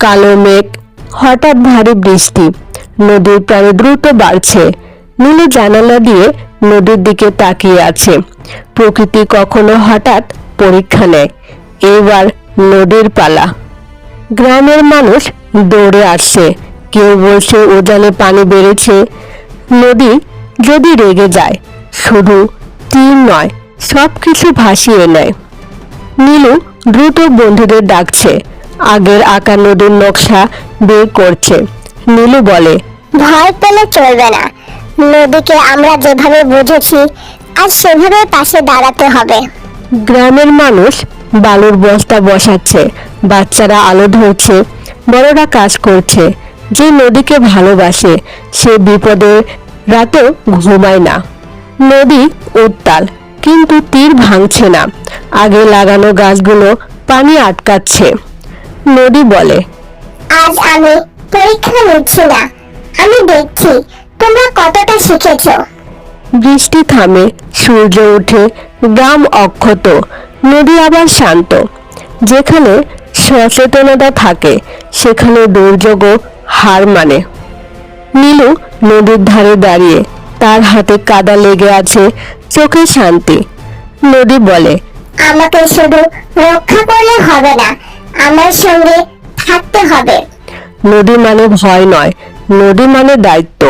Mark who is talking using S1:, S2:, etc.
S1: কালো মেঘ, হঠাৎ ভারী বৃষ্টি, নদীর পানি দ্রুত বাড়ছে। নীলু জানালা দিয়ে নদীর দিকে তাকিয়ে আছে। প্রকৃতি কখনো হঠাৎ পরীক্ষা নেয়। এবার নদীর পালা। গ্রামের মানুষ দৌড়ে আসছে। কেউ বলছে উজানে পানি বেড়েছে। নদী যদি রেগে যায়, শুধু তীর নয়, সবকিছু ভাসিয়ে নেয়। নীলু দ্রুত বন্ধুদের ডাকছে, আগের আঁকা নদীর নকশা বের করছে। নীলু বলে,
S2: ভয় পেলে চলবে না। নদীকে আমরা যেভাবে বুঝেছি আর সেভাবে পাশে দাঁড়াতে হবে।
S1: গ্রামের মানুষ বালুর বস্তা বসাচ্ছে, বাচ্চারা আলো ধরছে, বড়রা কাজ করছে। যে নদীকে ভালোবাসে সে বিপদের রাতেও ঘুমায় না। নদী উত্তাল, কিন্তু তীর ভাঙছে না। আগে লাগানো গাছগুলো পানি আটকাচ্ছে। নদী বলে,
S2: আজ আমি পরীক্ষা নিচ্ছি না, আমি দেখছি তোমরা কতটা শিখেছো।
S1: বৃষ্টি থামে, সূর্য ওঠে, গ্রাম অক্ষত, নদী আবার শান্ত। যেখানে সচেতনতা থাকে সেখানে দুর্যোগও হার মানে। নীলু নদীর ধারে দাঁড়িয়ে, তার হাতে কাদা লেগে আছে, চোখে শান্তি। নদী বলে,
S2: আমাকে শুধু রক্ষা করলে হবে না, আমার সঙ্গে থাকতে হবে।
S1: নদী মানে ভয় নয়, নদী মানে দায়িত্ব।